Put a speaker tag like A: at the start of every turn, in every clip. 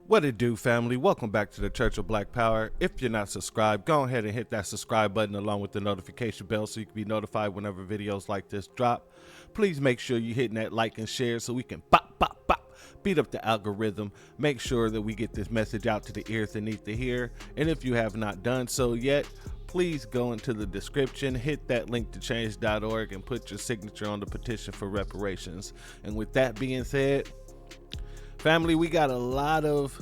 A: What it do, family? Welcome back to the Church of Black Power. If you're not subscribed, go ahead and hit that subscribe button along with the notification bell so you can be notified whenever videos like this drop. Please make sure you're hitting that like and share so we can beat up the algorithm. Make sure that we get this message out to the ears that need to hear. And if you have not done so yet, please go into the description, hit that link to change.org and put your signature on the petition for reparations. And with that being said, family, we got a lot of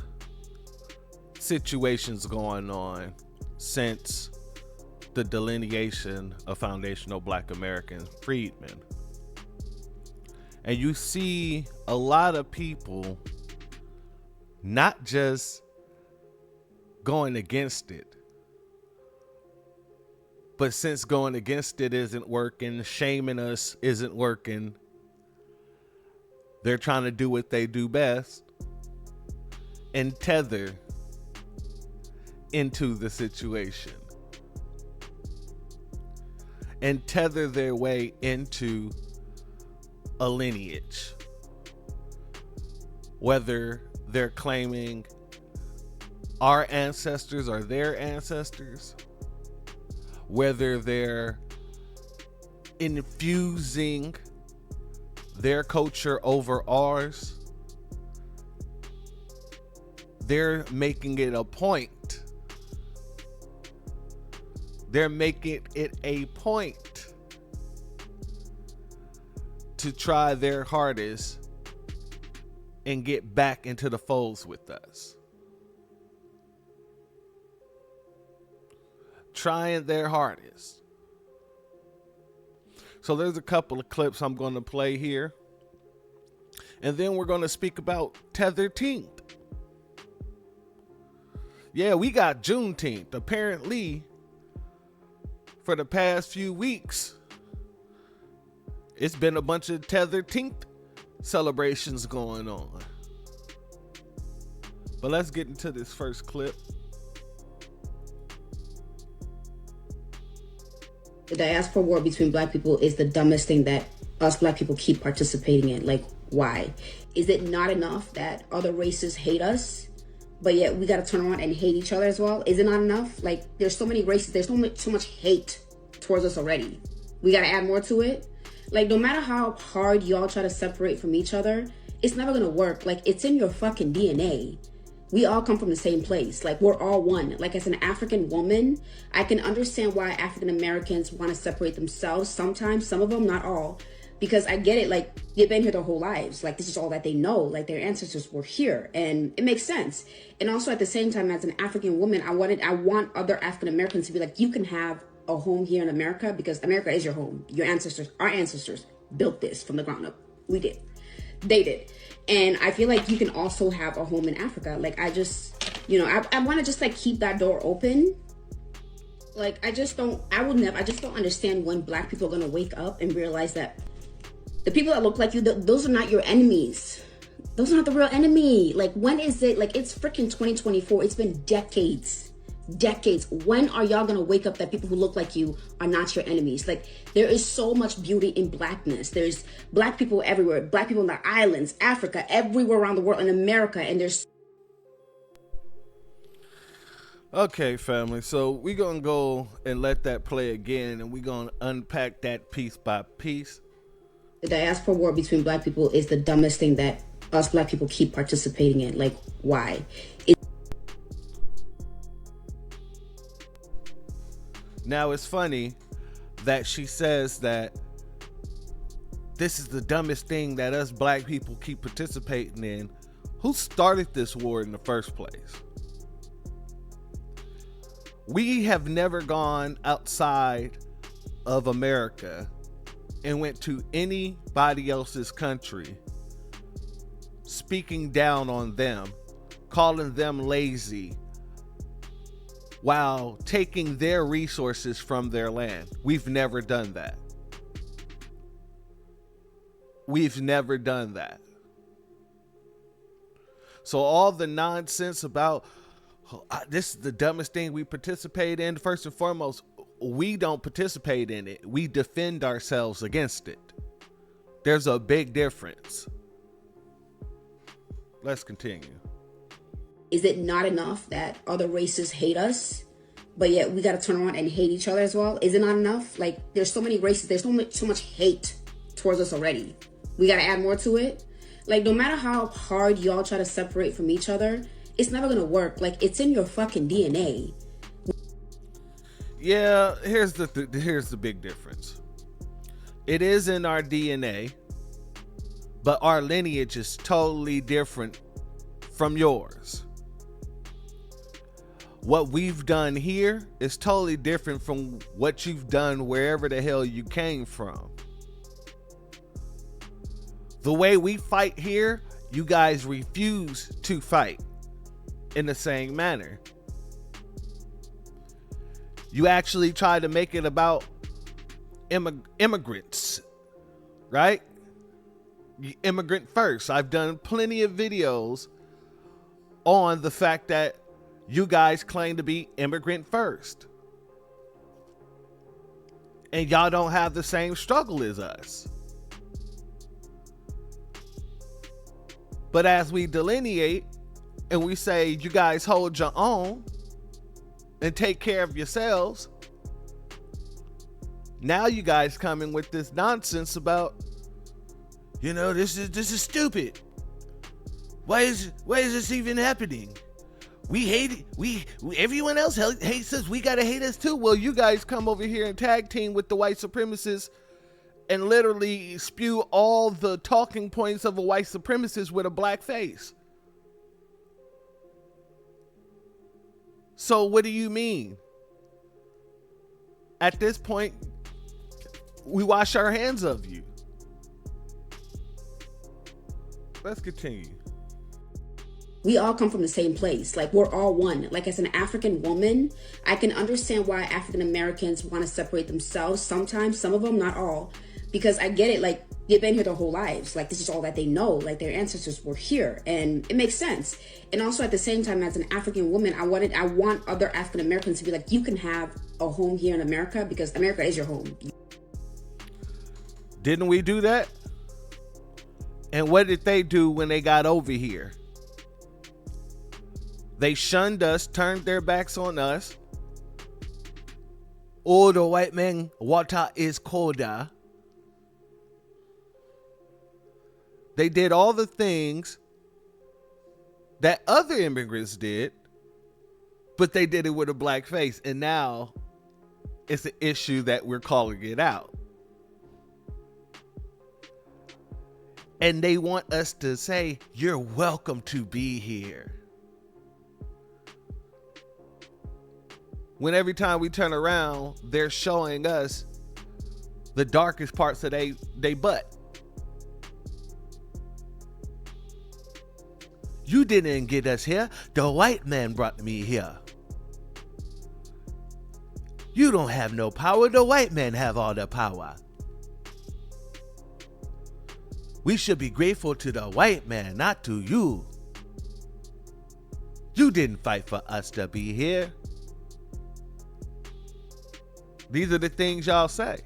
A: situations going on since the delineation of foundational Black American freedmen. And you see a lot of people not just going against it, but since going against it isn't working, shaming us isn't working, they're trying to do what they do best and tether into the situation and tether their way into a lineage. Whether they're claiming our ancestors are their ancestors, whether they're infusing their culture over ours, they're making it a point. They're making it a point to try their hardest and get back into the folds with us. Trying their hardest. So there's a couple of clips I'm going to play here. And then we're going to speak about Tetherteenth. Yeah, we got Juneteenth. Apparently, for the past few weeks, it's been a bunch of Tetherteenth celebrations going on. But let's get into this first clip.
B: The diaspora war between Black people is the dumbest thing that us Black people keep participating in. Like, why? Is it not enough that other races hate us, but yet we got to turn around and hate each other as well? Is it not enough? Like, there's so many races, there's so much hate towards us already. We got to add more to it. Like, no matter how hard y'all try to separate from each other, it's never going to work. Like, it's in your fucking DNA. We all come from the same place. Like, we're all one. Like, as an African woman, I can understand why African Americans want to separate themselves sometimes, some of them, not all, because I get it. Like, they've been here their whole lives. Like, this is all that they know. Like, their ancestors were here, and it makes sense. And also at the same time, as an African woman, I want other African Americans to be like, you can have a home here in America because America is your home. Your ancestors, our ancestors built this from the ground up. We did. They did. And I feel like you can also have a home in Africa. Like, I just, I want to just like keep that door open. Like, I just don't understand when Black people are going to wake up and realize that the people that look like you, those are not your enemies. Those are not the real enemy. Like, when is it? Like, it's freaking 2024. It's been decades. When are y'all gonna wake up that people who look like you are not your enemies? Like, there is so much beauty in Blackness. There's Black people everywhere. Black people in the islands, Africa, everywhere around the world, in America, and there's...
A: Okay, family, so we're gonna go and let that play again, and we're gonna unpack that piece by piece.
B: The diaspora war between Black people is the dumbest thing that us Black people keep participating in. Like, why?
A: Now, it's funny that she says that this is the dumbest thing that us Black people keep participating in. Who started this war in the first place? We have never gone outside of America and went to anybody else's country speaking down on them, calling them lazy, while taking their resources from their land. We've never done that. We've never done that. So all the nonsense about this is the dumbest thing we participate in, first and foremost, we don't participate in it. We defend ourselves against it. There's a big difference. Let's continue.
B: Is it not enough that other races hate us, but yet we got to turn around and hate each other as well? Is it not enough? Like, there's so many races, there's so much hate towards us already. We got to add more to it. Like, no matter how hard y'all try to separate from each other, it's never gonna work. Like, it's in your fucking DNA.
A: Yeah, here's the big difference. It is in our DNA, but our lineage is totally different from yours. What we've done here is totally different from what you've done wherever the hell you came from. The way we fight here, you guys refuse to fight in the same manner. You actually try to make it about immigrants, right? Immigrant first. I've done plenty of videos on the fact that you guys claim to be immigrant first. And y'all don't have the same struggle as us. But as we delineate and we say, you guys hold your own and take care of yourselves, now you guys come in with this nonsense about, this is stupid. Why is this even happening? We hate it. Everyone else hates us. We gotta hate us too. Well, you guys come over here and tag team with the white supremacists and literally spew all the talking points of a white supremacist with a black face. So what do you mean? At this point, we wash our hands of you. Let's continue.
B: We all come from the same place. Like, we're all one. Like, as an African woman, I can understand why African Americans want to separate themselves sometimes, some of them, not all, because I get it. Like, they've been here their whole lives. Like, this is all that they know. Like, their ancestors were here, and it makes sense. And also, at the same time, as an African woman, I want other African Americans to be like, you can have a home here in America because America is your home.
A: Didn't we do that? And what did they do when they got over here? They shunned us, turned their backs on us. Oh, the white man, water is colder. They did all the things that other immigrants did, but they did it with a black face. And now it's an issue that we're calling it out. And they want us to say, you're welcome to be here. When every time we turn around, they're showing us the darkest parts of they butt. You didn't get us here. The white man brought me here. You don't have no power. The white man have all the power. We should be grateful to the white man, not to you. You didn't fight for us to be here. These are the things y'all say.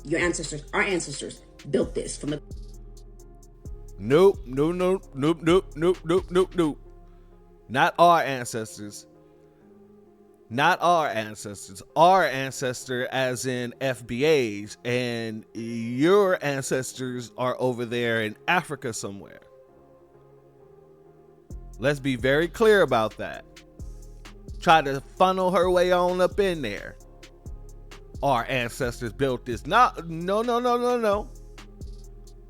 B: Your ancestors, our ancestors, built this from the...
A: Nope. Not our ancestors. Not our ancestors. Our ancestor as in FBAs, and your ancestors are over there in Africa somewhere. Let's be very clear about that. Try to funnel her way on up in there. Our ancestors built this. No.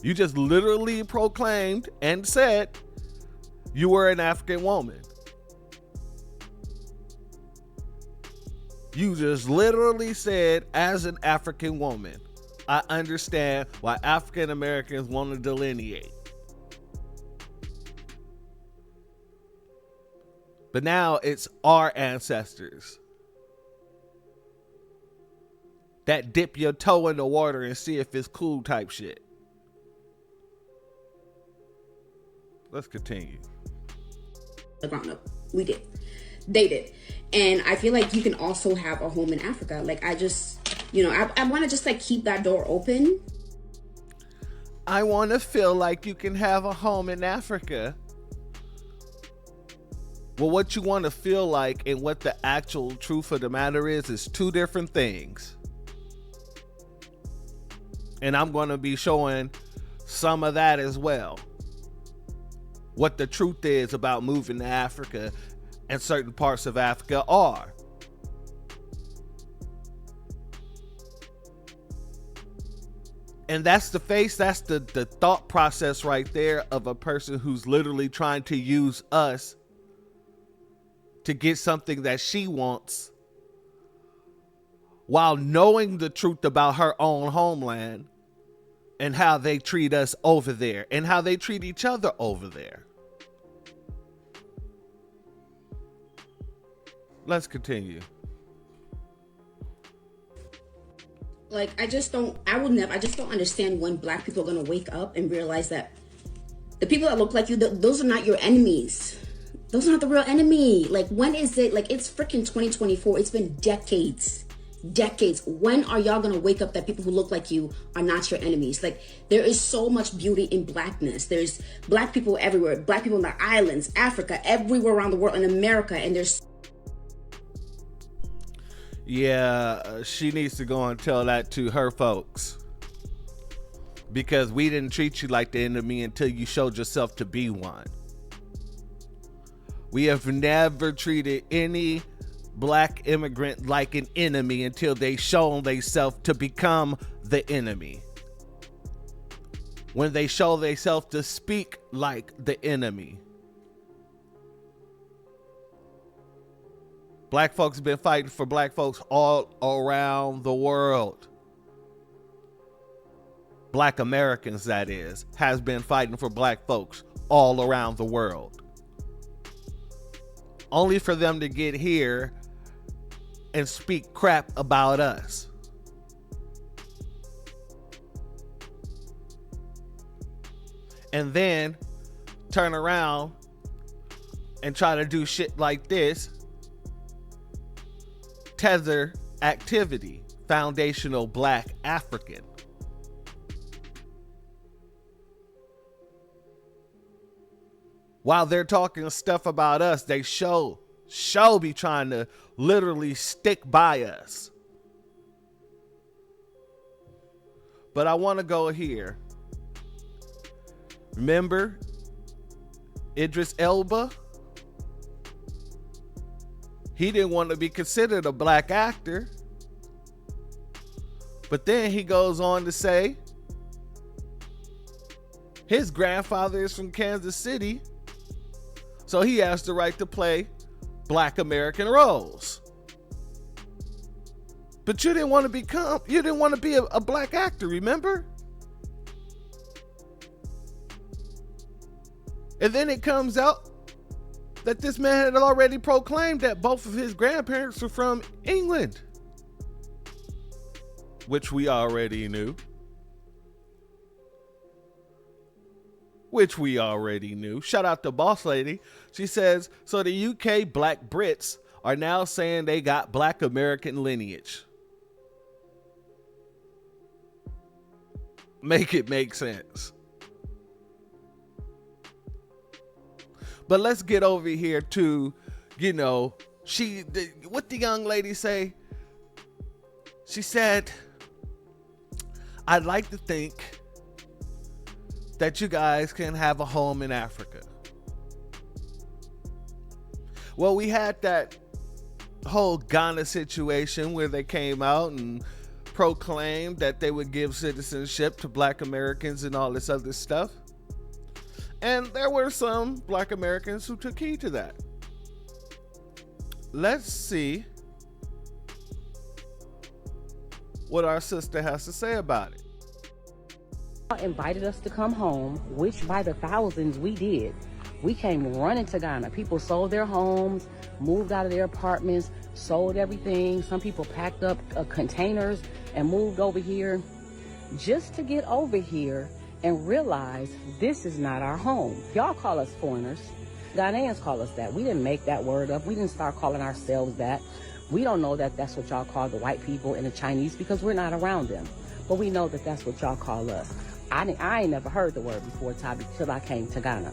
A: You just literally proclaimed and said you were an African woman. You just literally said, as an African woman, I understand why African Americans want to delineate. But now it's our ancestors that dip your toe in the water and see if it's cool type shit. Let's continue.
B: The ground up. We did. They did. And I feel like you can also have a home in Africa. Like, I just, I want to just like keep that door open.
A: I want to feel like you can have a home in Africa. Well, what you want to feel like and what the actual truth of the matter is two different things. And I'm going to be showing some of that as well. What the truth is about moving to Africa and certain parts of Africa are. And that's the face, that's the thought process right there of a person who's literally trying to use us to get something that she wants while knowing the truth about her own homeland and how they treat us over there and how they treat each other over there. Let's continue.
B: Like, I just don't understand when black people are going to wake up and realize that the people that look like you, those are not your enemies. Those are not the real enemy. Like, when is it? Like, it's freaking 2024. It's been decades. When are y'all going to wake up that people who look like you are not your enemies? Like, there is so much beauty in blackness. There's black people everywhere. Black people in the islands, Africa, everywhere around the world, in America. And there's...
A: Yeah, she needs to go and tell that to her folks. Because we didn't treat you like the enemy until you showed yourself to be one. We have never treated any black immigrant like an enemy until they show themselves to become the enemy. When they show themselves to speak like the enemy. Black folks have been fighting for black folks all around the world. Black Americans, that is, has been fighting for black folks all around the world. Only for them to get here and speak crap about us. And then turn around and try to do shit like this. Tether activity, foundational black African. While they're talking stuff about us, they show be trying to literally stick by us. But I want to go here. Remember Idris Elba? He didn't want to be considered a black actor. But then he goes on to say his grandfather is from Kansas City, so he has the right to play black American roles. But you didn't want to be a black actor, remember? And then it comes out that this man had already proclaimed that both of his grandparents were from England, which we already knew. Shout out to Boss Lady. She says, so the UK black Brits are now saying they got black American lineage. Make it make sense. But let's get over here to, what the young lady say? She said, I'd like to think that you guys can have a home in Africa. Well, we had that whole Ghana situation where they came out and proclaimed that they would give citizenship to black Americans and all this other stuff. And there were some black Americans who took heed to that. Let's see what our sister has to say about it.
C: Invited us to come home, which by the thousands we did. We came running to Ghana. People sold their homes, moved out of their apartments, sold everything. Some people packed up containers and moved over here just to get over here and realize this is not our home. Y'all call us foreigners. Ghanaians call us that. We didn't make that word up. We didn't start calling ourselves that. We don't know that that's what y'all call the white people and the Chinese because we're not around them. But we know that that's what y'all call us. I ain't never heard the word before, Tabby, till I came to Ghana.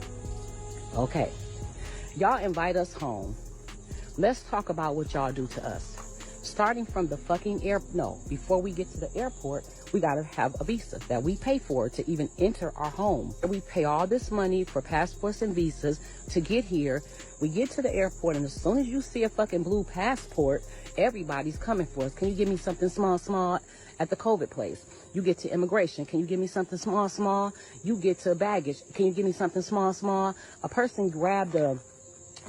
C: Okay. Y'all invite us home. Let's talk about what y'all do to us. Starting from the fucking before we get to the airport, we gotta have a visa that we pay for to even enter our home. We pay all this money for passports and visas to get here. We get to the airport, and as soon as you see a fucking blue passport, everybody's coming for us. Can you give me something small at the COVID place? You get to immigration. Can you give me something small? You get to baggage. Can you give me something small? A person grabbed a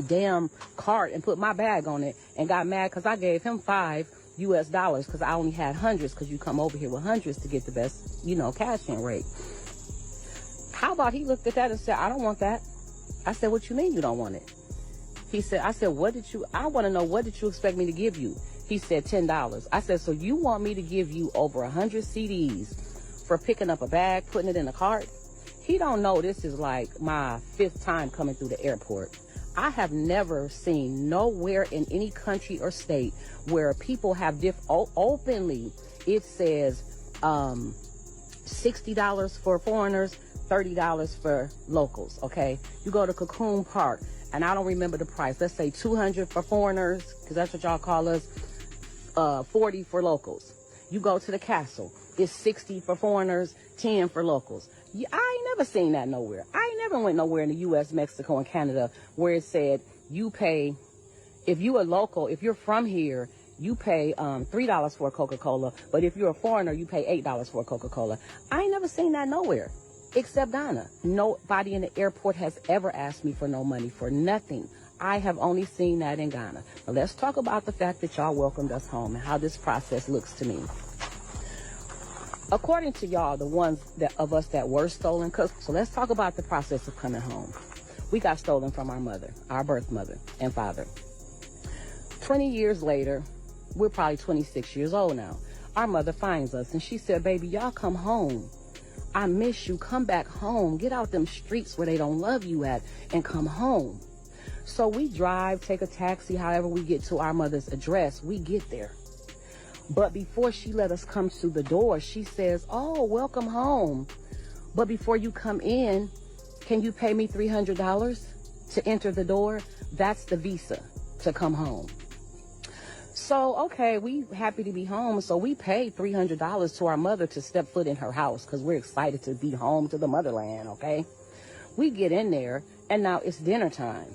C: damn cart and put my bag on it and got mad because I gave him $5 because I only had hundreds, because you come over here with hundreds to get the best, cash in rate. How about he looked at that and said, I don't want that. I said, what you mean you don't want it? I said, I want to know, what did you expect me to give you? He said $10. I said, so you want me to give you over 100 CDs for picking up a bag, putting it in a cart? He don't know this is like my 5th time coming through the airport. I have never seen nowhere in any country or state where people have openly, it says $60 for foreigners, $30 for locals, okay? You go to Cocoon Park, and I don't remember the price. Let's say $200 for foreigners, because that's what y'all call us, $40 for locals. You go to the castle, it's $60 for foreigners, $10 for locals. I ain't never seen that nowhere. I ain't never went nowhere in the U.S., Mexico, and Canada where it said you pay, if you a local, if you're from here, you pay $3 for a Coca-Cola, but if you're a foreigner, you pay $8 for a Coca-Cola. I ain't never seen that nowhere except Ghana. Nobody in the airport has ever asked me for no money for nothing. I have only seen that in Ghana. Now let's talk about the fact that y'all welcomed us home and how this process looks to me. According to y'all, the ones of us that were stolen, so let's talk about the process of coming home. We got stolen from our mother, our birth mother and father. 20 years later, we're probably 26 years old now. Our mother finds us and she said, baby, y'all come home. I miss you. Come back home. Get out them streets where they don't love you at and come home. So we drive, take a taxi, however we get to our mother's address. We get there. But before she let us come to the door, she says, oh, welcome home. But before you come in, can you pay me $300 to enter the door? That's the visa to come home. So, okay, we happy to be home. So we paid $300 to our mother to step foot in her house because we're excited to be home to the motherland, okay? We get in there, and now it's dinner time.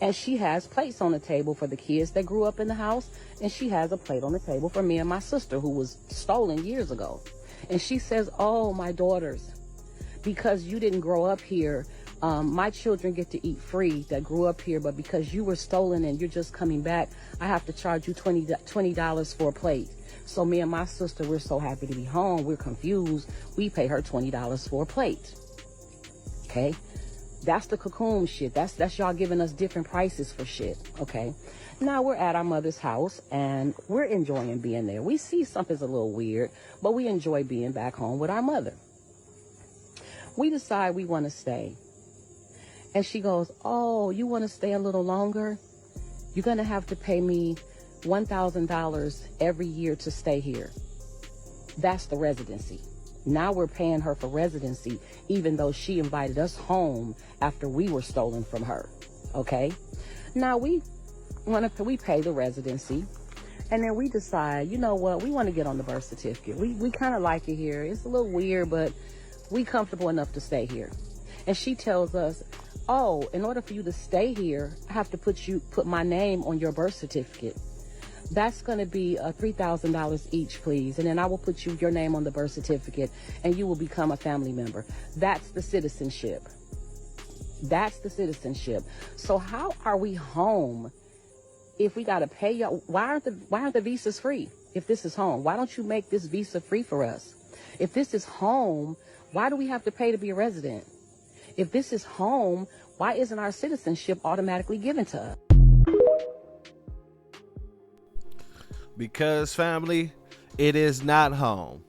C: And she has plates on the table for the kids that grew up in the house. And she has a plate on the table for me and my sister who was stolen years ago. And she says, oh, my daughters, because you didn't grow up here, my children get to eat free that grew up here. But because you were stolen and you're just coming back, I have to charge you $20 for a plate. So me and my sister, we're so happy to be home. We're confused. We pay her $20 for a plate. Okay. That's the cocoon shit. That's y'all giving us different prices for shit. Okay. Now we're at our mother's house and we're enjoying being there. We see something's a little weird, but we enjoy being back home with our mother. We decide we want to stay. And she goes, oh, you want to stay a little longer? You're going to have to pay me $1,000 every year to stay here. That's the residency. Now we're paying her for residency, even though she invited us home after we were stolen from her. Okay. Now we pay the residency, and then we decide, you know what? We want to get on the birth certificate. We kind of like it here. It's a little weird, but we comfortable enough to stay here. And she tells us, oh, in order for you to stay here, I have to put my name on your birth certificate. That's going to be $3,000 each, please. And then I will put your name on the birth certificate and you will become a family member. That's the citizenship. That's the citizenship. So how are we home if we got to pay y'all? Why aren't the visas free? If this is home, why don't you make this visa free for us? If this is home, why do we have to pay to be a resident? If this is home, why isn't our citizenship automatically given to us?
A: Because, family, it is not home.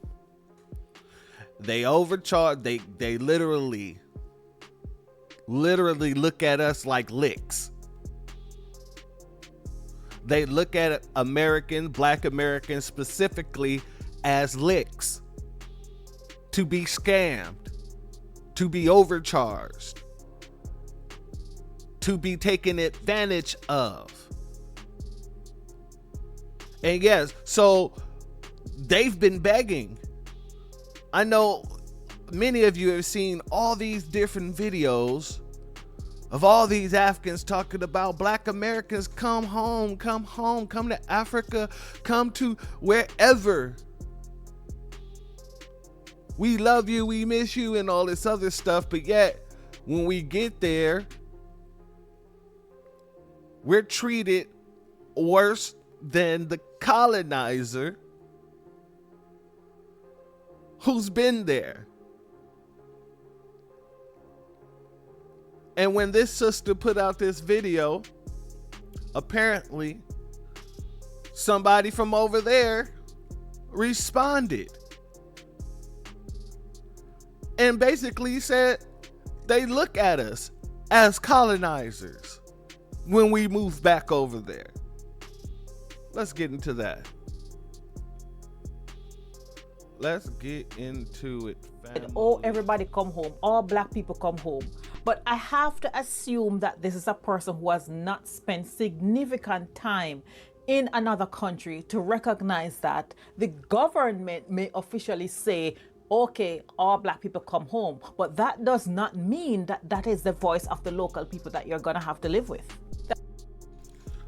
A: They overcharge. They literally look at us like licks. They look at Black Americans specifically as licks. to be scammed, to be overcharged, to be taken advantage of. And yes, so they've been begging. I know many of you have seen all these different videos of all these Africans talking about Black Americans, come home, come to Africa, come to wherever. We love you, we miss you, and all this other stuff. But yet, when we get there, we're treated worse than the colonizer who's been there. And when this sister put out this video, apparently somebody from over there responded and basically said they look at us as colonizers when we move back over there. Let's get into that. Let's get into it.
D: Oh, everybody come home. All Black people come home. But I have to assume that this is a person who has not spent significant time in another country to recognize that the government may officially say, okay, all Black people come home. But that does not mean that that is the voice of the local people that you're going to have to live with.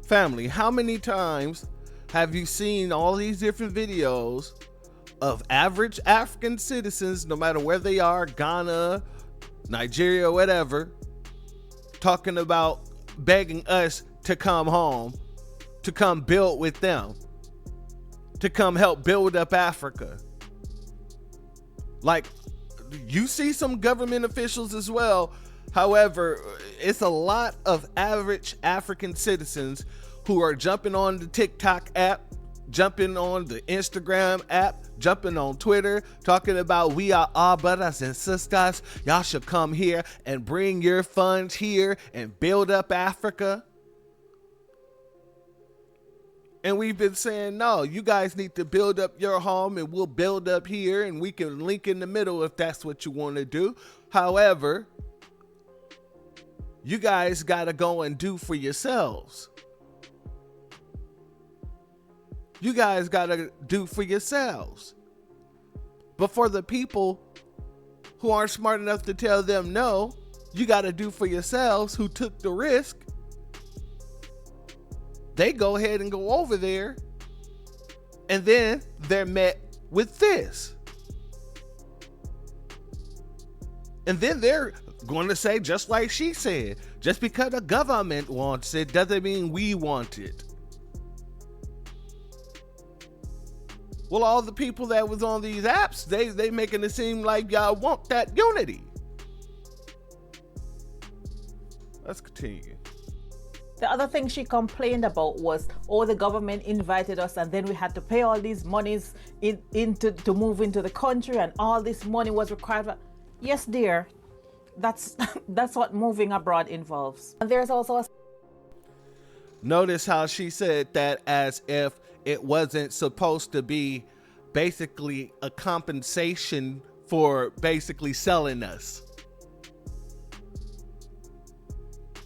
A: Family, how many times have you seen all these different videos of average African citizens, no matter where they are, Ghana, Nigeria, whatever, talking about begging us to come home, to come build with them, to come help build up Africa? Like, you see some government officials as well. However, it's a lot of average African citizens who are jumping on the TikTok app, jumping on the Instagram app, jumping on Twitter, talking about we are all brothers and sisters. Y'all should come here and bring your funds here and build up Africa. And we've been saying, no, you guys need to build up your home and we'll build up here and we can link in the middle if that's what you want to do. However, you guys got to go and do for yourselves. You guys got to do for yourselves. But for the people who aren't smart enough to tell them no, you got to do for yourselves, who took the risk, they go ahead and go over there, and then they're met with this. And then they're going to say, just like she said, just because the government wants it doesn't mean we want it. Well, all the people that was on these apps, they making it seem like y'all want that unity. Let's continue.
D: The other thing she complained about was, oh, the government invited us and then we had to pay all these monies to move into the country, and all this money was required. Yes, dear, that's what moving abroad involves. And there's also a...
A: Notice how she said that as if it wasn't supposed to be basically a compensation for basically selling us.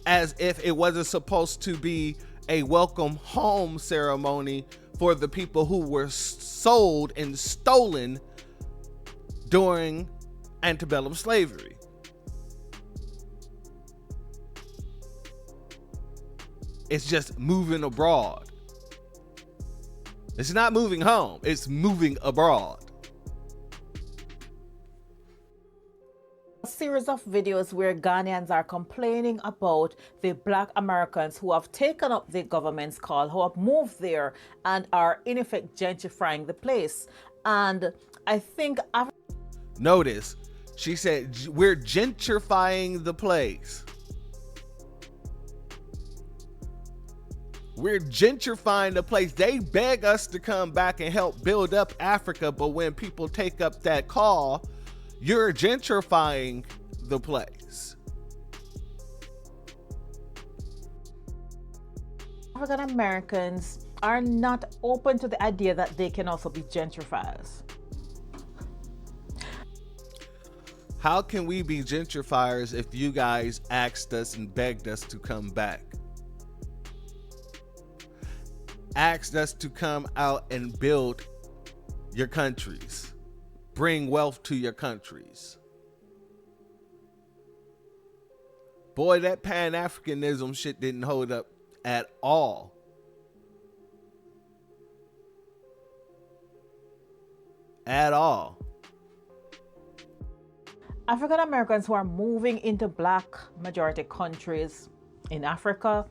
A: As if it wasn't supposed to be a welcome home ceremony for the people who were sold and stolen during antebellum slavery. It's just moving abroad. It's not moving home, it's moving abroad.
D: A series of videos where Ghanaians are complaining about the Black Americans who have taken up the government's call, who have moved there and are in effect gentrifying the place. And I think...
A: Notice, she said, we're gentrifying the place. We're gentrifying the place. They beg us to come back and help build up Africa, but when people take up that call, you're gentrifying the place.
D: African Americans are not open to the idea that they can also be gentrifiers.
A: How can we be gentrifiers if you guys asked us and begged us to come back? Asked us to come out and build your countries. Bring wealth to your countries. Boy, that Pan-Africanism shit didn't hold up at all. At all.
D: African Americans who are moving into black majority countries in Africa,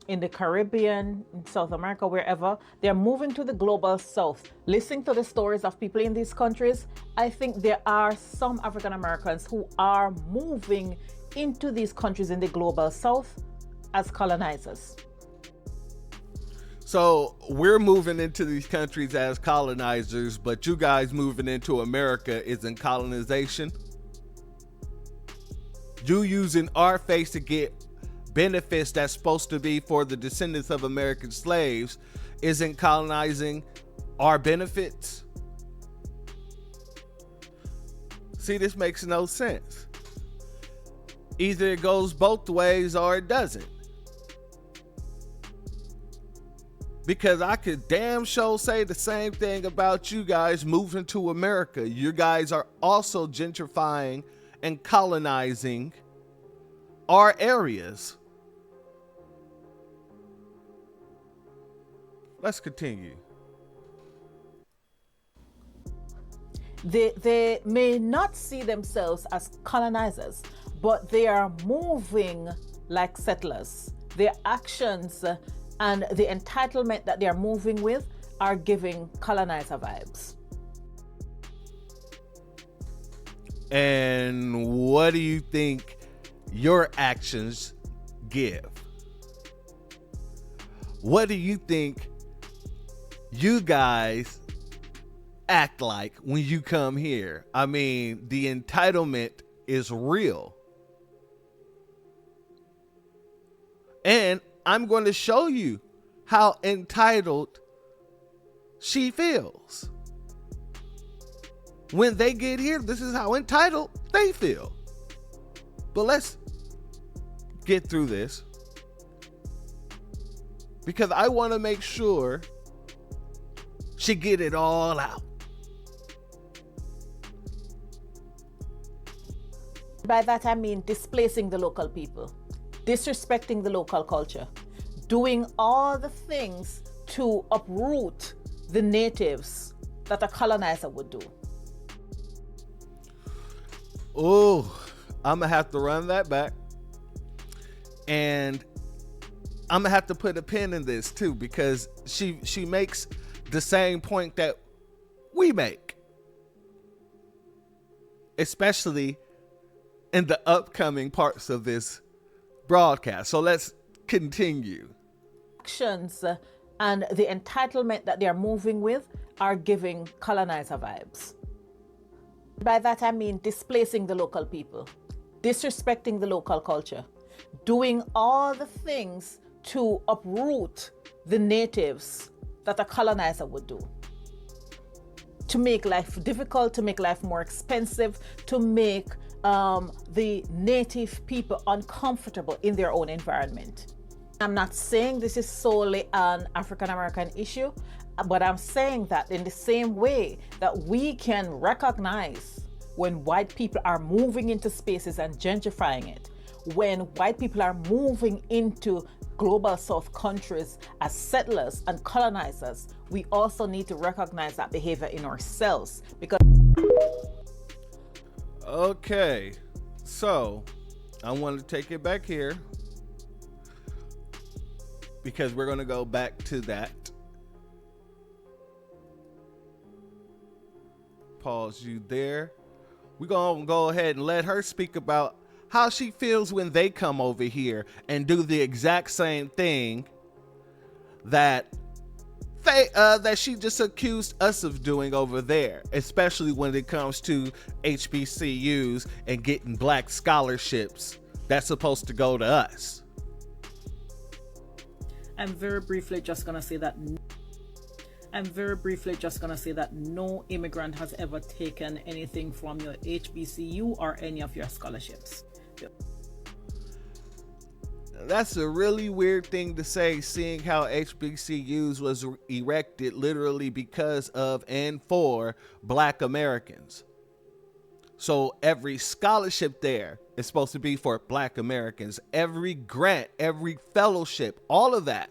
D: in the Caribbean, in South America, wherever, they're moving to the global south. Listening to the stories of people in these countries, I think there are some African Americans who are moving into these countries in the global south as colonizers.
A: So we're moving into these countries as colonizers, but you guys moving into America isn't colonization. You using our face to get benefits that's supposed to be for the descendants of American slaves isn't colonizing our benefits. See, this makes no sense. Either it goes both ways or it doesn't. Because I could damn sure say the same thing about you guys moving to America. You guys are also gentrifying and colonizing our areas. Let's continue.
D: They may not see themselves as colonizers, but they are moving like settlers. Their actions and the entitlement that they are moving with are giving colonizer vibes.
A: And what do you think your actions give? What do you think you guys act like when you come here? I mean, the entitlement is real. And I'm going to show you how entitled she feels. When they get here, this is how entitled they feel. But let's get through this, because I want to make sure she get it all out.
D: By that I mean displacing the local people, disrespecting the local culture, doing all the things to uproot the natives that a colonizer would do.
A: Oh, I'm gonna have to run that back. And I'm gonna have to put a pin in this too, because she makes the same point that we make, especially in the upcoming parts of this broadcast. So let's continue.
D: Actions and the entitlement that they are moving with are giving colonizer vibes. By that I mean displacing the local people, disrespecting the local culture, doing all the things to uproot the natives that a colonizer would do, to make life difficult, to make life more expensive, to make the native people uncomfortable in their own environment. I'm not saying this is solely an African American issue, but I'm saying that in the same way that we can recognize when white people are moving into spaces and gentrifying it, when white people are moving into global south countries as settlers and colonizers, we also need to recognize that behavior in ourselves. Because
A: okay, so I want to take it back here, because we're going to go back to that. Pause you there. We're going to go ahead and let her speak about how she feels when they come over here and do the exact same thing that that she just accused us of doing over there, especially when it comes to HBCUs and getting black scholarships that's supposed to go to us.
E: I'm very briefly just gonna say that
D: I'm very briefly just going to say that no immigrant has ever taken anything from your HBCU or any of your scholarships.
A: That's a really weird thing to say, seeing how HBCUs was erected literally because of and for Black Americans. So every scholarship there is supposed to be for Black Americans. Every grant, every fellowship, all of that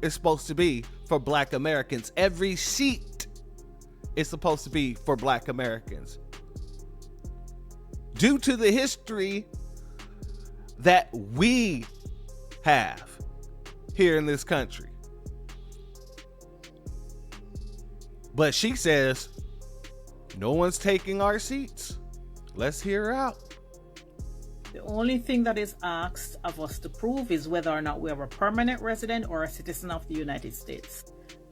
A: is supposed to be for Black Americans. Every seat is supposed to be for Black Americans. Due to the history that we have here in this country. But she says, no one's taking our seats. Let's hear her out.
D: The only thing that is asked of us to prove is whether or not we are a permanent resident or a citizen of the United States.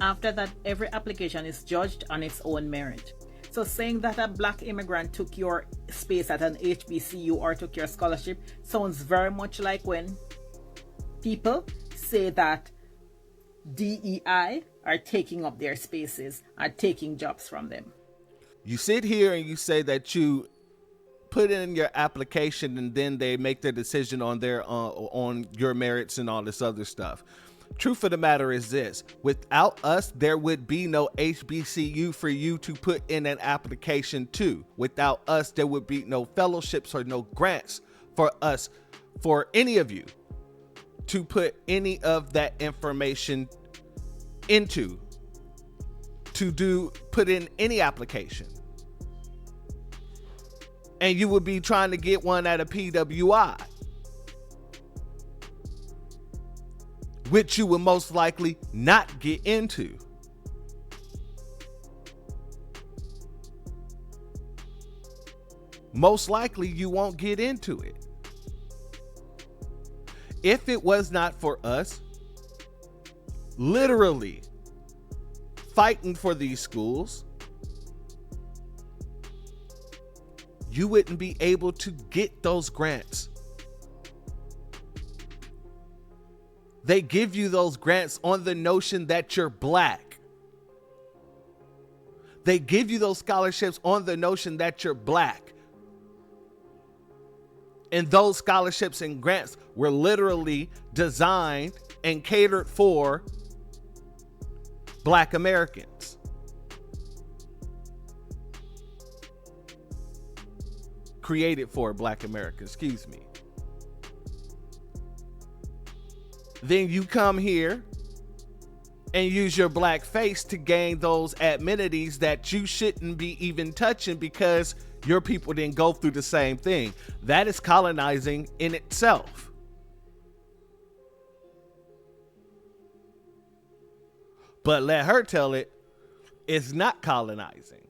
D: After that, every application is judged on its own merit. So saying that a Black immigrant took your space at an HBCU or took your scholarship sounds very much like when people say that DEI are taking up their spaces, are taking jobs from them.
A: You sit here and you say that you put in your application and then they make their decision on their on your merits and all this other stuff. Truth of the matter is this: without us, there would be no HBCU for you to put in an application to. Without us, there would be no fellowships or no grants for us, for any of you to put any of that information into, to put in any application. And you would be trying to get one at a PWI, which you will most likely not get into. Most likely you won't get into it. If it was not for us literally fighting for these schools, you wouldn't be able to get those grants. They give you those grants on the notion that you're Black. They give you those scholarships on the notion that you're Black. And those scholarships and grants were literally designed and catered for Black Americans. Created for Black Americans, excuse me. Then you come here and use your Black face to gain those amenities that you shouldn't be even touching because your people didn't go through the same thing. That is colonizing in itself. But let her tell it, it's not colonizing.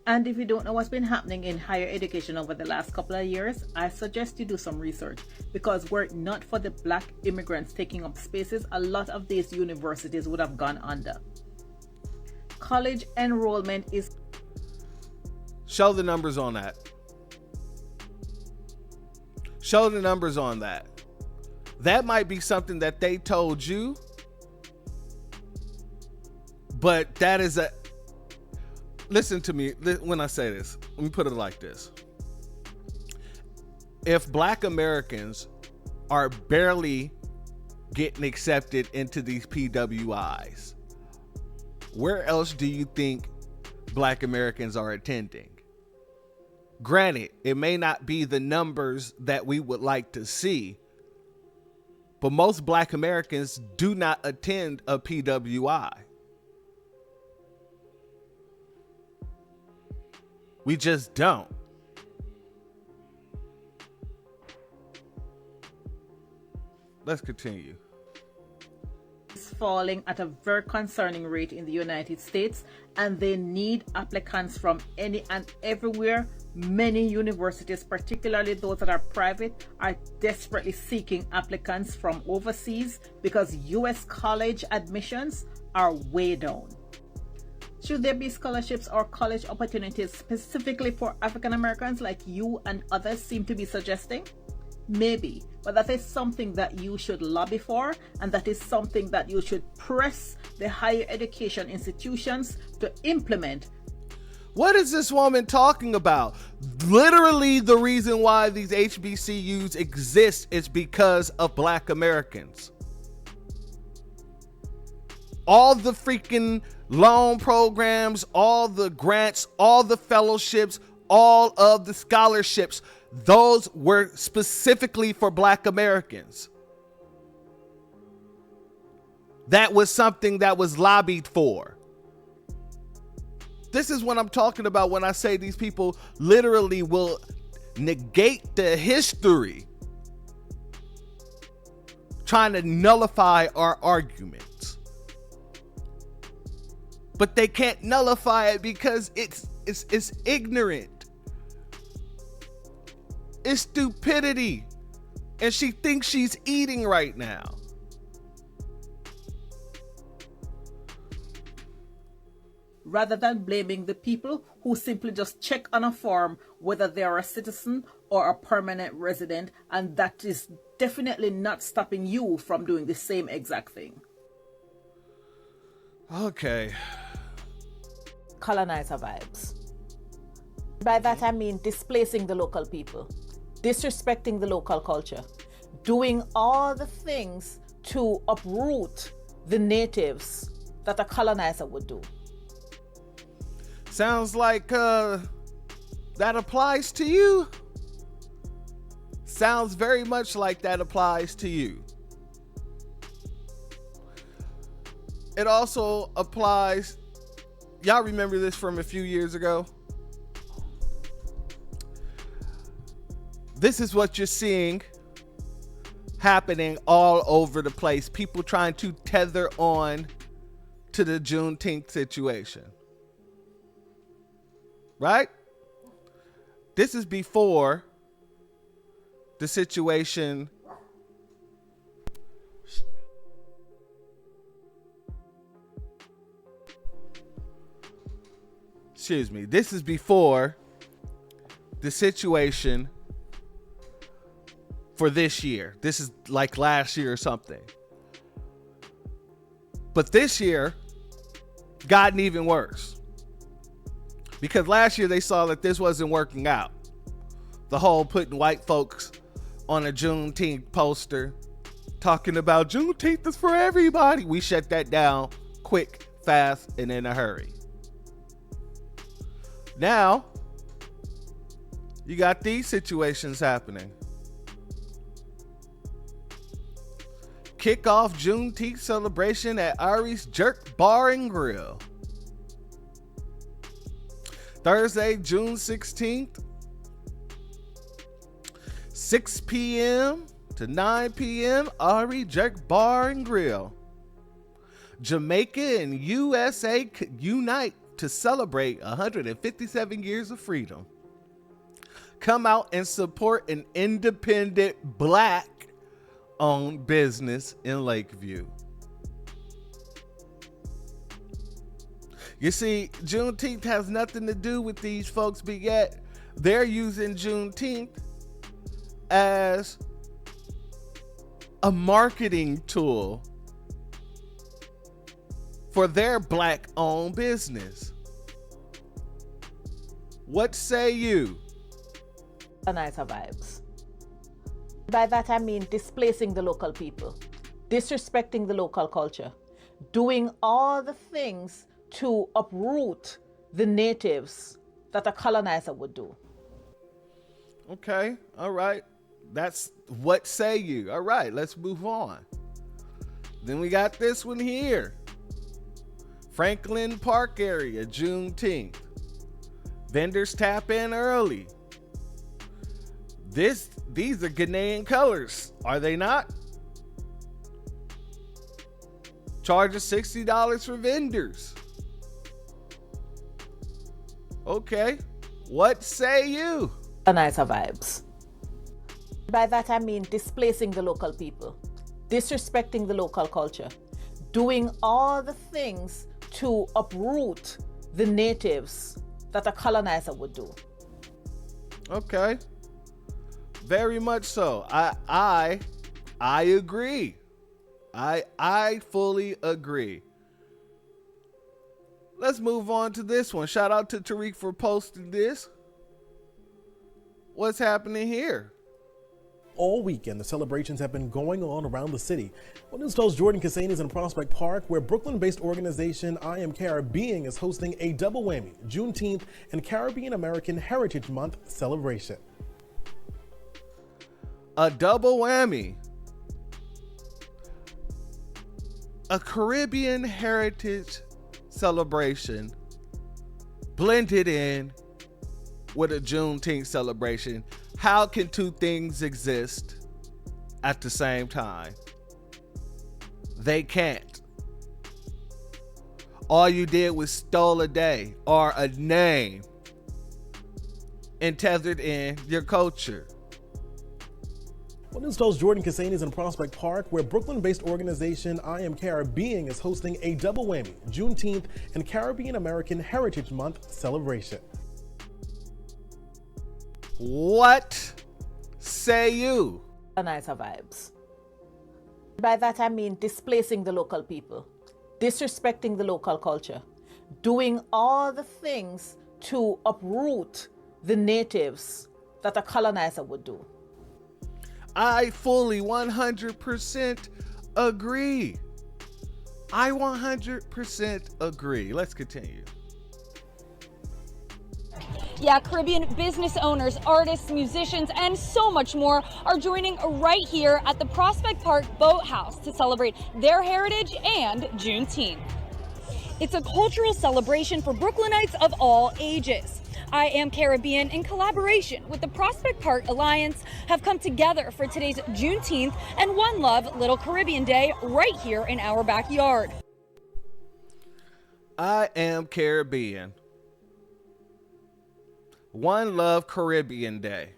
D: And if you don't know what's been happening in higher education over the last couple of years, I suggest you do some research, because were it not for the Black immigrants taking up spaces, a lot of these universities would have gone under. College enrollment is...
A: Show the numbers on that. Show the numbers on that. That might be something that they told you, but that is a... Listen to me when I say this. Let me put it like this. If Black Americans are barely getting accepted into these PWIs, where else do you think Black Americans are attending? Granted, it may not be the numbers that we would like to see, but most Black Americans do not attend a PWI. We just don't. Let's continue.
D: Is falling at a very concerning rate in the United States, and they need applicants from any and everywhere. Many universities, particularly those that are private, are desperately seeking applicants from overseas because US college admissions are way down. Should there be scholarships or college opportunities specifically for African Americans like you and others seem to be suggesting? Maybe, but that is something that you should lobby for, and that is something that you should press the higher education institutions to implement.
A: What is this woman talking about? Literally, the reason why these HBCUs exist is because of Black Americans. All the freaking loan programs, all the grants, all the fellowships, all of the scholarships, those were specifically for Black Americans. That was something that was lobbied for. This is what I'm talking about when I say these people literally will negate the history, trying to nullify our arguments. But they can't nullify it because it's ignorant. It's stupidity. And she thinks she's eating right now.
D: Rather than blaming the people who simply just check on a form whether they are a citizen or a permanent resident, and that is definitely not stopping you from doing the same exact thing.
A: Okay.
D: Colonizer vibes. By that I mean displacing the local people, disrespecting the local culture, doing all the things to uproot the natives that a colonizer would do.
A: Sounds like that applies to you. Sounds very much like that applies to you. It also applies, y'all remember this from a few years ago? This is what you're seeing happening all over the place. People trying to tether on to the Juneteenth situation. Right? This is before the situation this is before the situation for this year. This is like last year or something. But this year gotten even worse. Because last year they saw that this wasn't working out. The whole putting white folks on a Juneteenth poster talking about Juneteenth is for everybody. We shut that down quick, fast, and in a hurry. Now, you got these situations happening. Kick off Juneteenth celebration at Ari's Jerk Bar and Grill. Thursday, June 16th, 6 p.m. to 9 p.m. Ari Jerk Bar and Grill. Jamaica and USA unite to celebrate 157 years of freedom. Come out and support an independent Black-owned business in Lakeview. You see, Juneteenth has nothing to do with these folks, but yet they're using Juneteenth as a marketing tool for their Black-owned business. What say you?
D: Colonizer vibes. By that I mean displacing the local people, disrespecting the local culture, doing all the things to uproot the natives that a colonizer would do.
A: Okay, all right. That's what say you. All right, let's move on. Then we got this one here. Franklin Park area, Juneteenth. Vendors tap in early. These are Ghanaian colors, are they not? Charges $60 for vendors. Okay, what say you?
D: Colonizer vibes. By that I mean displacing the local people, disrespecting the local culture, doing all the things to uproot the natives that a colonizer would do.
A: Okay. Very much so. I agree. I fully agree. Let's move on to this one. Shout out to Tariq for posting this. What's happening here?
E: All weekend, the celebrations have been going on around the city. Well, News 12's Jordan Cassane is in Prospect Park, where Brooklyn-based organization I Am Caribbean is hosting a double whammy, Juneteenth and Caribbean American Heritage Month celebration.
A: A double whammy. A Caribbean heritage celebration blended in with a Juneteenth celebration. How can two things exist at the same time? They can't. All you did was stole a day or a name and tethered in your culture.
E: Well, News 12's Jordan Cassane is in Prospect Park, where Brooklyn-based organization I Am Caribbean is hosting a double whammy, Juneteenth and Caribbean American Heritage Month celebration.
A: What say you?
D: Colonizer vibes. By that I mean displacing the local people, disrespecting the local culture, doing all the things to uproot the natives that a colonizer would do.
A: I fully 100% agree. I 100% agree. Let's continue.
F: Yeah, Caribbean business owners, artists, musicians, and so much more are joining right here at the Prospect Park Boathouse to celebrate their heritage and Juneteenth. It's a cultural celebration for Brooklynites of all ages. I Am Caribbean, in collaboration with the Prospect Park Alliance, have come together for today's Juneteenth and One Love Little Caribbean Day right here in our backyard.
A: I Am Caribbean. One Love Caribbean Day.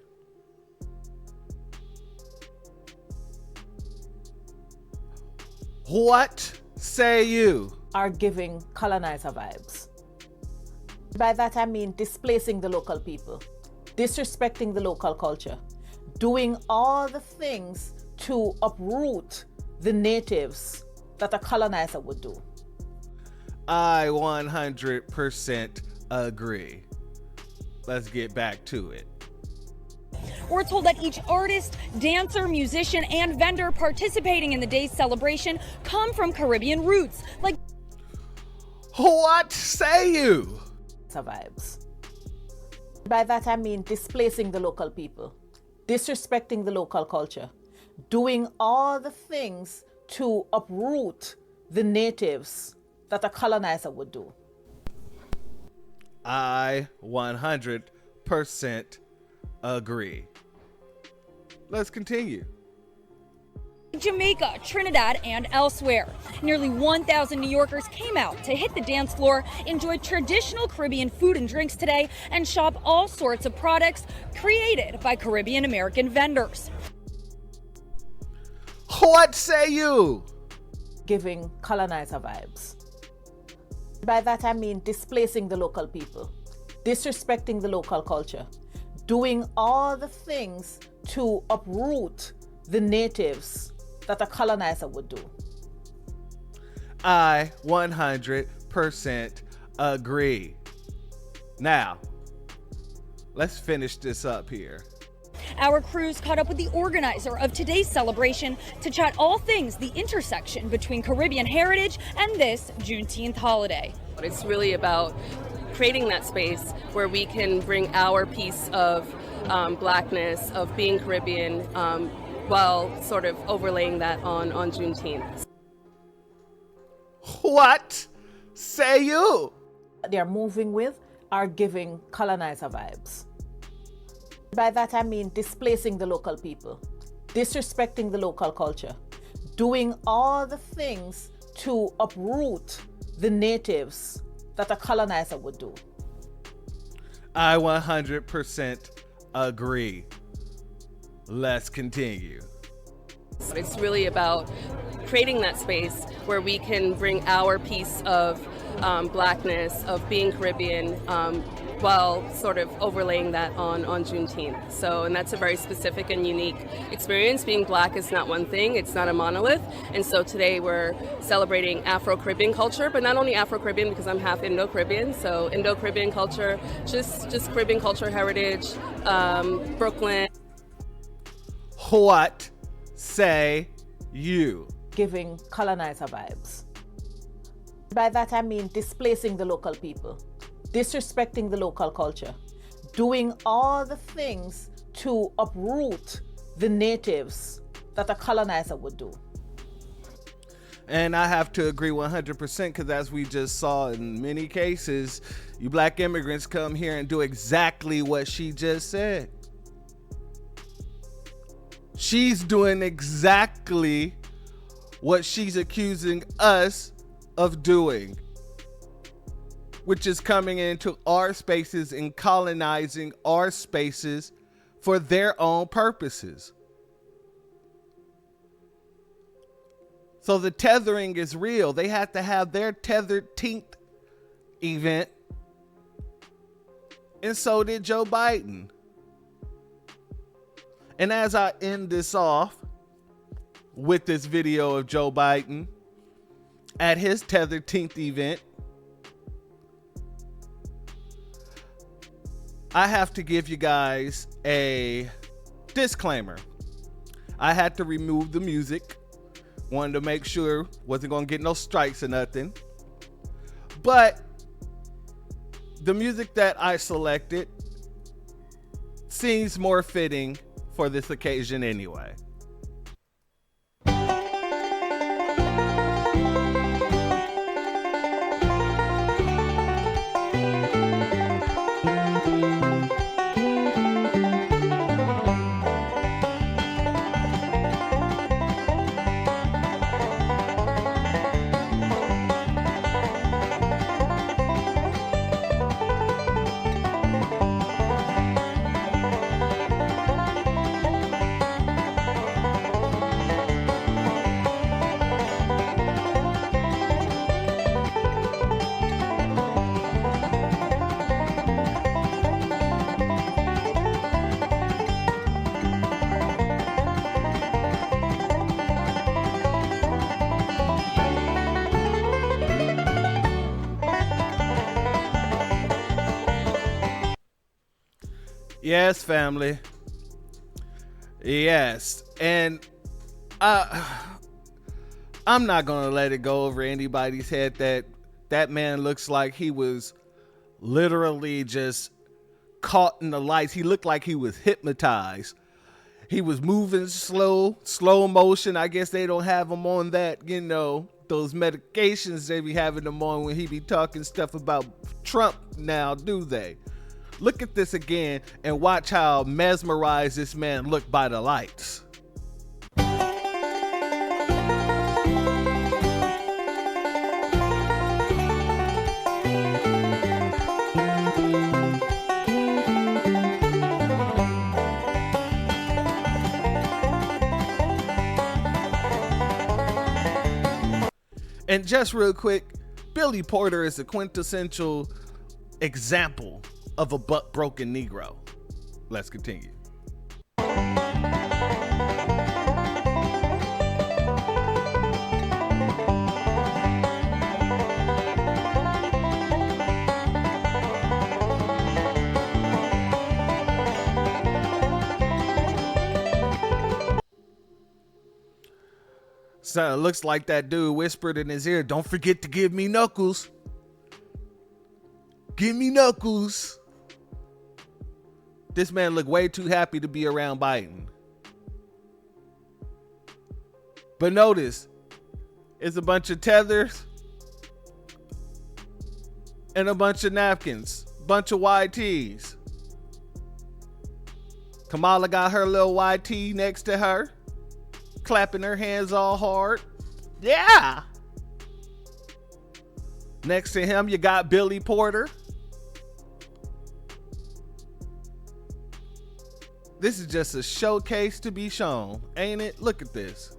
A: What say you?
D: Are giving colonizer vibes. By that I mean displacing the local people, disrespecting the local culture, doing all the things to uproot the natives that a colonizer would do.
A: I 100% agree. Let's get back to it.
F: We're told that each artist, dancer, musician, and vendor participating in the day's celebration come from Caribbean roots, like
A: What say you?
D: Vibes. By that I mean displacing the local people, disrespecting the local culture, doing all the things to uproot the natives that a colonizer would do.
A: I 100% agree. Let's continue.
F: Jamaica, Trinidad, and elsewhere. Nearly 1,000 New Yorkers came out to hit the dance floor, enjoy traditional Caribbean food and drinks today, and shop all sorts of products created by Caribbean American vendors.
A: What say you?
D: Giving colonizer vibes. By that I mean displacing the local people, disrespecting the local culture, doing all the things to uproot the natives that a colonizer would do.
A: I 100% agree. Now, let's finish this up here.
F: Our crews caught up with the organizer of today's celebration to chat all things the intersection between Caribbean heritage and this Juneteenth holiday.
G: It's really about creating that space where we can bring our piece of blackness, of being Caribbean, while sort of overlaying that on Juneteenth.
A: What say you?
D: They're moving with are giving colonizer vibes. By that I mean displacing the local people, disrespecting the local culture, doing all the things to uproot the natives that a colonizer would do.
A: I 100% agree. Let's continue.
G: It's really about creating that space where we can bring our piece of Blackness, of being Caribbean, while sort of overlaying that on Juneteenth. So, and that's a very specific and unique experience. Being Black is not one thing, it's not a monolith. And so today we're celebrating Afro-Caribbean culture, but not only Afro-Caribbean because I'm half Indo-Caribbean, so Indo-Caribbean culture, just Caribbean culture heritage, Brooklyn.
A: What say you?
D: Giving colonizer vibes. By that I mean displacing the local people, disrespecting the local culture, doing all the things to uproot the natives that a colonizer would do.
A: And I have to agree 100% because as we just saw in many cases, you Black immigrants come here and do exactly what she just said. She's doing exactly what she's accusing us of doing, which is coming into our spaces and colonizing our spaces for their own purposes. So the tethering is real. They had to have their Tetherteenth event, and so did Joe Biden. And as I end this off with this video of Joe Biden at his Tetherteenth event, I have to give you guys a disclaimer. I had to remove the music. Wanted to make sure wasn't going to get no strikes or nothing. But the music that I selected seems more fitting for this occasion anyway. Yes, family. Yes. And I'm not going to let it go over anybody's head that that man looks like he was literally just caught in the lights. He looked like he was hypnotized. He was moving slow motion. I guess they don't have him on that, you know, those medications they be having him on when he be talking stuff about Trump now, do they? Look at this again and watch how mesmerized this man looked by the lights. And just real quick, Billy Porter is a quintessential example of a butt-broken Negro. Let's continue. So it looks like that dude whispered in his ear, "Don't forget to give me knuckles. Give me knuckles." This man looked way too happy to be around Biden. But notice, it's a bunch of tethers and a bunch of napkins, bunch of YTs. Kamala got her little YT next to her, clapping her hands all hard. Yeah. Next to him, you got Billy Porter. This is just a showcase to be shown, ain't it? Look at this.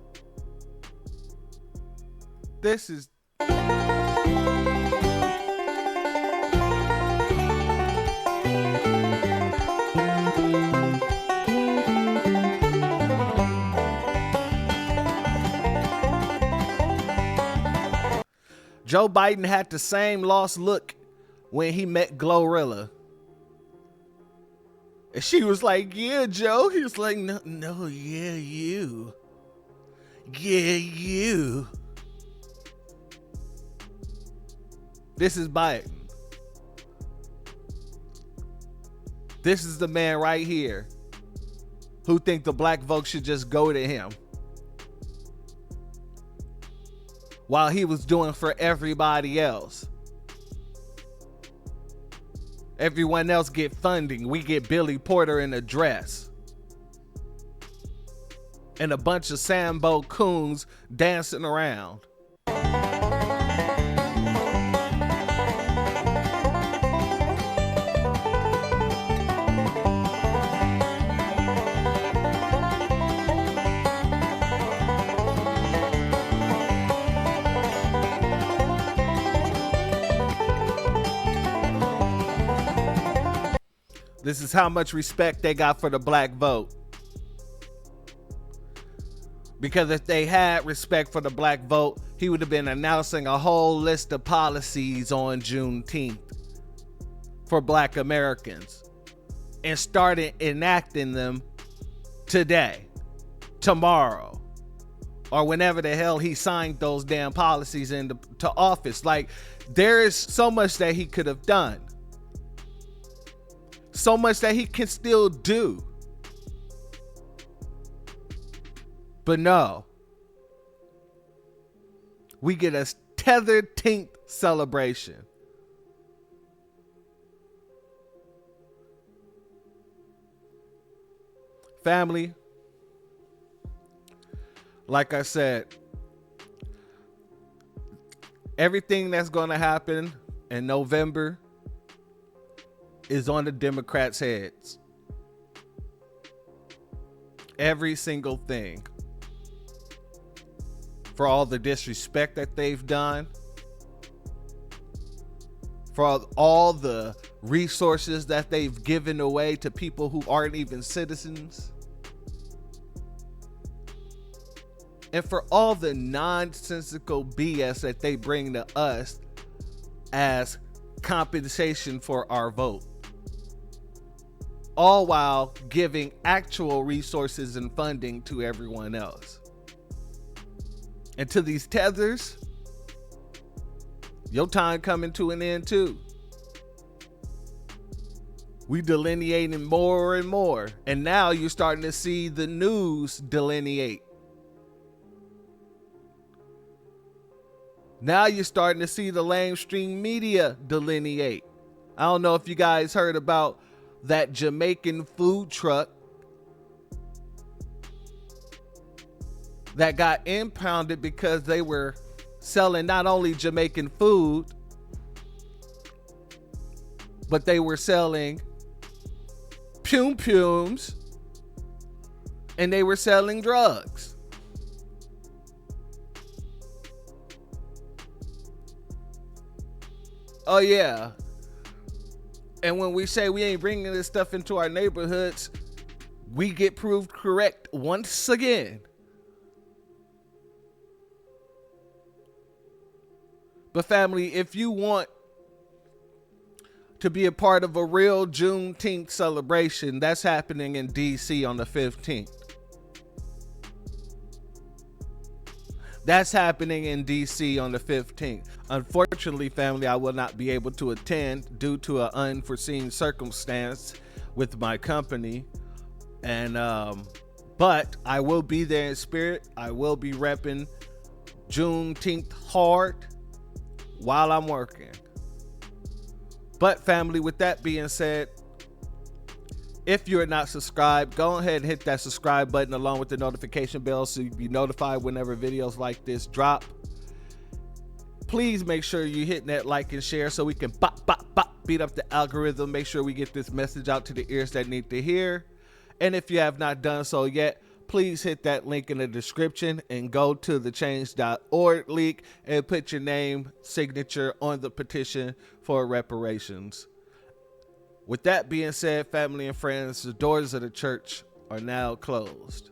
A: This is... Joe Biden had the same lost look when he met Glorilla. And she was like, yeah, Joe. He was like, no, yeah, you. Yeah, you. This is Biden. This is the man right here who think the black vote should just go to him, while he was doing for everybody else. Everyone else get funding. We get Billy Porter in a dress and a bunch of Sambo coons dancing around. This is how much respect they got for the black vote. Because if they had respect for the black vote, he would have been announcing a whole list of policies on Juneteenth for black Americans and started enacting them today, tomorrow, or whenever the hell he signed those damn policies into office. Like, there is so much that he could have done. So much that he can still do. But no. We get a Tetherteenth celebration. Family, like I said, everything that's going to happen in November is on the Democrats' heads. Every single thing. For all the disrespect that they've done. For all the resources that they've given away to people who aren't even citizens. And for all the nonsensical BS that they bring to us as compensation for our vote. All while giving actual resources and funding to everyone else. And to these tethers, your time coming to an end too. We delineating more and more. And now you're starting to see the news delineate. Now you're starting to see the mainstream media delineate. I don't know if you guys heard about that Jamaican food truck that got impounded because they were selling not only Jamaican food, but they were selling pum-pums and they were selling drugs. Oh yeah. And when we say we ain't bringing this stuff into our neighborhoods, we get proved correct once again. But family, if you want to be a part of a real Juneteenth celebration, that's happening in DC on the 15th. That's happening in DC on the 15th. Unfortunately, family, I will not be able to attend due to an unforeseen circumstance with my company. And but I will be there in spirit. I will be repping Juneteenth hard while I'm working. But family, with that being said, if you're not subscribed, go ahead and hit that subscribe button along with the notification bell so you'll be notified whenever videos like this drop. Please make sure you're hitting that like and share so we can beat up the algorithm. Make sure we get this message out to the ears that need to hear. And if you have not done so yet, please hit that link in the description and go to the change.org link and put your name, signature on the petition for reparations. With that being said, family and friends, the doors of the church are now closed.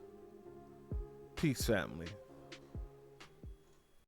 A: Peace, family.